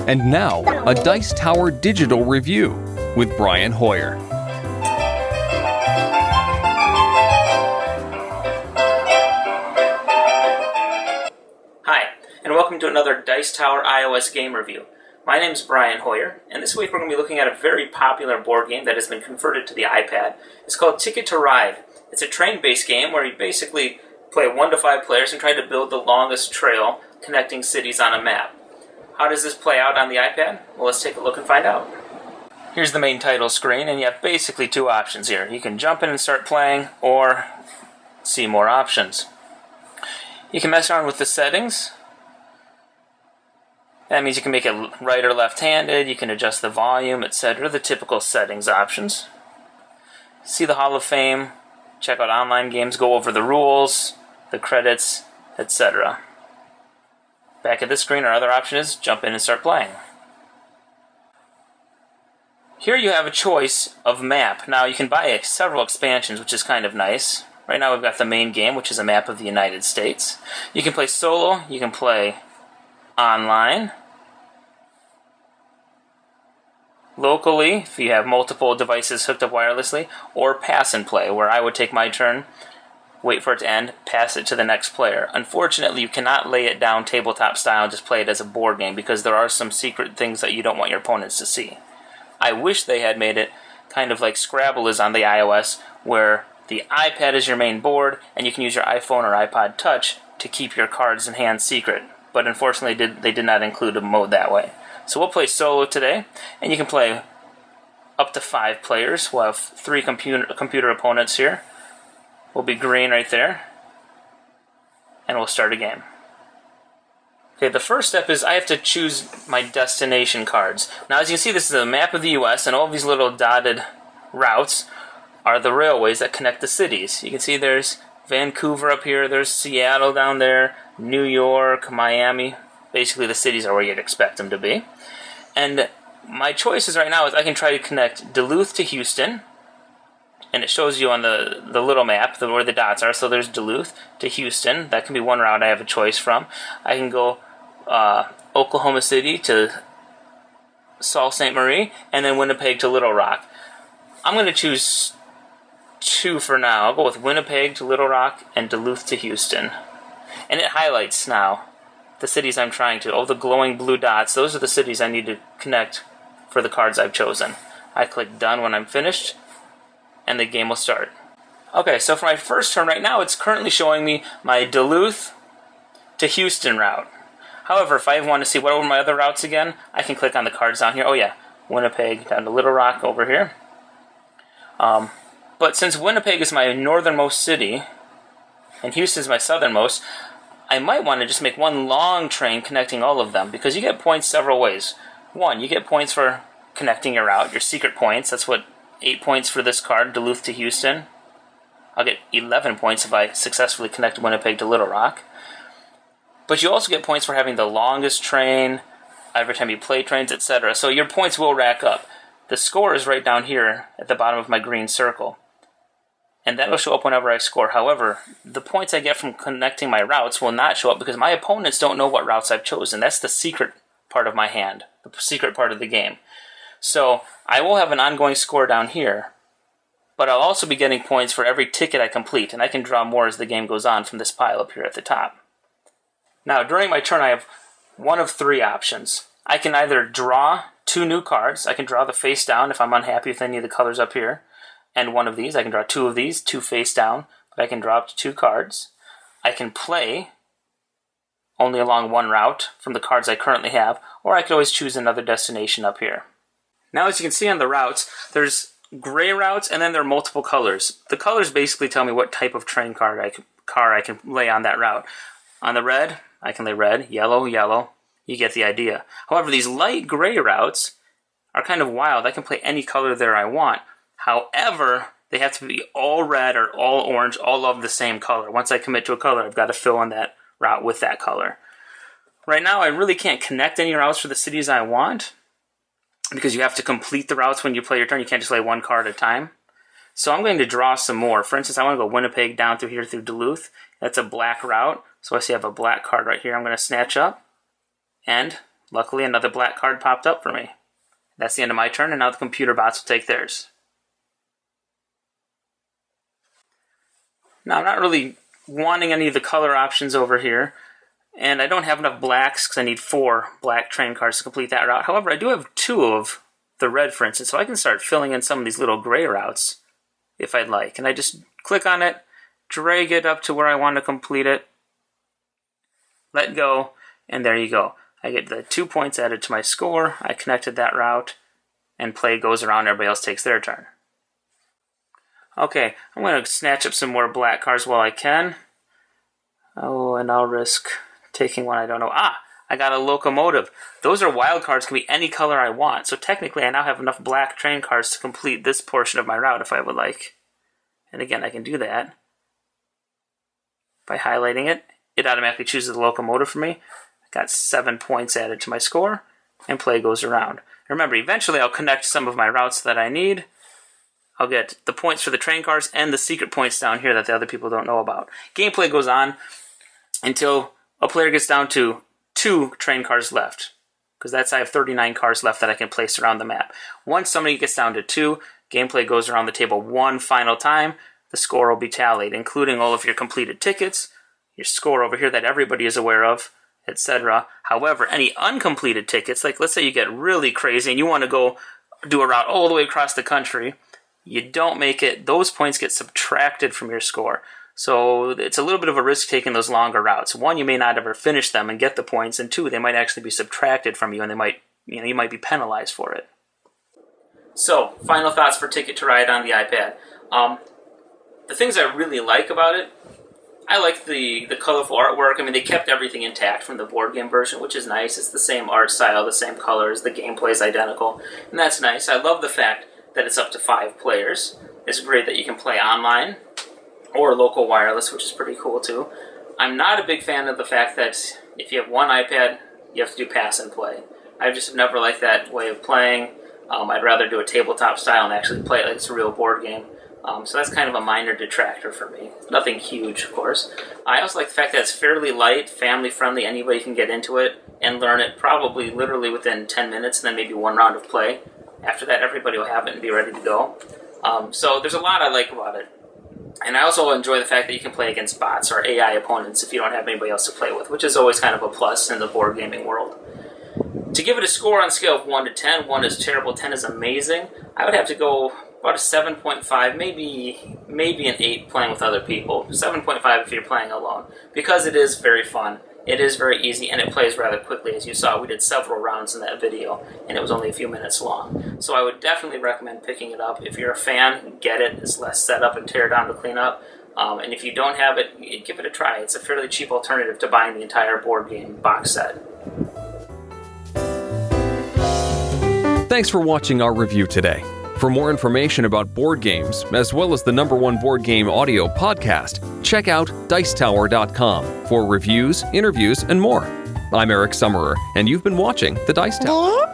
And now, a Dice Tower Digital Review with Brian Hoier. Hi, and welcome to another Dice Tower iOS game review. My name is Brian Hoier, and this week we're going to be looking at a very popular board game that has been converted to the iPad. It's called Ticket to Ride. It's a train-based game where you basically play 1 to 5 players and try to build the longest trail connecting cities on a map. How does this play out on the iPad? Well, let's take a look and find out. Here's the main title screen, and you have basically 2 options here. You can jump in and start playing, or see more options. You can mess around with the settings. That means you can make it right or left-handed, you can adjust the volume, etc., the typical settings options. See the Hall of Fame, check out online games, go over the rules, the credits, etc. Back at this screen, our other option is jump in and start playing. Here you have a choice of map. Now you can buy several expansions, which is kind of nice. Right now we've got the main game, which is a map of the United States. You can play solo, you can play online, locally, if you have multiple devices hooked up wirelessly, or pass and play, where I would take my turn, wait for it to end, pass it to the next player. Unfortunately, you cannot lay it down tabletop style and just play it as a board game, because there are some secret things that you don't want your opponents to see. I wish they had made it kind of like Scrabble is on the iOS, where the iPad is your main board, and you can use your iPhone or iPod Touch to keep your cards in hand secret. But unfortunately, they did not include a mode that way. So we'll play solo today, and you can play up to 5 players. We'll have 3 computer opponents here. We'll be green right there, and we'll start a game. Okay, the first step is I have to choose my destination cards. Now, as you can see, this is a map of the U.S., and all these little dotted routes are the railways that connect the cities. You can see there's Vancouver up here, there's Seattle down there, New York, Miami. Basically, the cities are where you'd expect them to be. And my choices right now is I can try to connect Duluth to Houston, and it shows you on the little map where the dots are. So there's Duluth to Houston. That can be one route I have a choice from. I can go Oklahoma City to Sault Ste. Marie, and then Winnipeg to Little Rock. I'm going to choose 2 for now. I'll go with Winnipeg to Little Rock and Duluth to Houston. And it highlights now the cities I'm trying to. Oh, the glowing blue dots, those are the cities I need to connect for the cards I've chosen. I click done when I'm finished, and the game will start. Okay, so for my first turn right now, it's currently showing me my Duluth to Houston route. However, if I want to see what were my other routes again, I can click on the cards down here. Oh yeah, Winnipeg down to Little Rock over here. But since Winnipeg is my northernmost city, and Houston is my southernmost, I might want to just make one long train connecting all of them, because you get points several ways. 1, you get points for connecting your route, your secret points. That's what 8 points for this card, Duluth to Houston. I'll get 11 points if I successfully connect Winnipeg to Little Rock. But you also get points for having the longest train, every time you play trains, etc. So your points will rack up. The score is right down here at the bottom of my green circle, and that'll show up whenever I score. However, the points I get from connecting my routes will not show up because my opponents don't know what routes I've chosen. That's the secret part of my hand, the secret part of the game. So I will have an ongoing score down here, but I'll also be getting points for every ticket I complete, and I can draw more as the game goes on from this pile up here at the top. Now, during my turn, I have one of 3 options. I can either draw 2 new cards. I can draw the face down if I'm unhappy with any of the colors up here. And one of these, I can draw 2 of these, 2 face down, but I can draw up to 2 cards. I can play only along one route from the cards I currently have, or I could always choose another destination up here. Now, as you can see on the routes, there's gray routes, and then there are multiple colors. The colors basically tell me what type of train car I can lay on that route. On the red, I can lay red, yellow, yellow. You get the idea. However, these light gray routes are kind of wild. I can play any color there I want. However, they have to be all red or all orange, all of the same color. Once I commit to a color, I've got to fill in that route with that color. Right now, I really can't connect any routes for the cities I want, because you have to complete the routes when you play your turn. You can't just lay one card at a time. So I'm going to draw some more. For instance, I want to go Winnipeg down through here through Duluth. That's a black route. So I see I have a black card right here I'm going to snatch up and Luckily, another black card popped up for me. That's the end of my turn, and now the computer bots will take theirs. Now, I'm not really wanting any of the color options over here, and I don't have enough blacks because I need 4 black train cards to complete that route. However, I do have 2 of the red, for instance, so I can start filling in some of these little gray routes if I'd like. And I just click on it, drag it up to where I want to complete it, let go, and there you go. I get the 2 points added to my score. I connected that route, and play goes around. Everybody else takes their turn. Okay, I'm going to snatch up some more black cards while I can. Oh, and I'll risk taking one I don't know. I got a locomotive. Those are wild cards, can be any color I want. So technically, I now have enough black train cards to complete this portion of my route if I would like. And again, I can do that by highlighting it. It automatically chooses the locomotive for me. Got 7 points added to my score, and play goes around. Remember, eventually I'll connect some of my routes that I need. I'll get the points for the train cars and the secret points down here that the other people don't know about. Gameplay goes on until a player gets down to 2 train cars left, because I have 39 cars left that I can place around the map. Once somebody gets down to 2, gameplay goes around the table one final time. The score will be tallied, including all of your completed tickets, your score over here that everybody is aware of, etc. However, any uncompleted tickets, like let's say you get really crazy and you want to go do a route all the way across the country, you don't make it, those points get subtracted from your score. So it's a little bit of a risk taking those longer routes. 1, you may not ever finish them and get the points, and 2, they might actually be subtracted from you, and you might be penalized for it. So, final thoughts for Ticket to Ride on the iPad. The things I really like about it, I like the colorful artwork. I mean, they kept everything intact from the board game version, which is nice. It's the same art style, the same colors, the gameplay is identical, and that's nice. I love the fact that it's up to 5 players. It's great that you can play online or local wireless, which is pretty cool too. I'm not a big fan of the fact that if you have one iPad, you have to do pass and play. I just never liked that way of playing. I'd rather do a tabletop style and actually play it like it's a real board game. So that's kind of a minor detractor for me. Nothing huge, of course. I also like the fact that it's fairly light, family-friendly. Anybody can get into it and learn it probably literally within 10 minutes and then maybe 1 round of play. After that, everybody will have it and be ready to go. So there's a lot I like about it. And I also enjoy the fact that you can play against bots or AI opponents if you don't have anybody else to play with, which is always kind of a plus in the board gaming world. To give it a score on a scale of 1 to 10, 1 is terrible, 10 is amazing, I would have to go about a 7.5, maybe an 8 playing with other people. 7.5 if you're playing alone, because it is very fun. It is very easy, and it plays rather quickly. As you saw, we did several rounds in that video, and it was only a few minutes long. So I would definitely recommend picking it up. If you're a fan, get it. It's less setup and tear down to clean up. And if you don't have it, give it a try. It's a fairly cheap alternative to buying the entire board game box set. Thanks for watching our review today. For more information about board games, as well as the #1 board game audio podcast, check out Dicetower.com for reviews, interviews, and more. I'm Eric Summerer, and you've been watching The Dice Tower.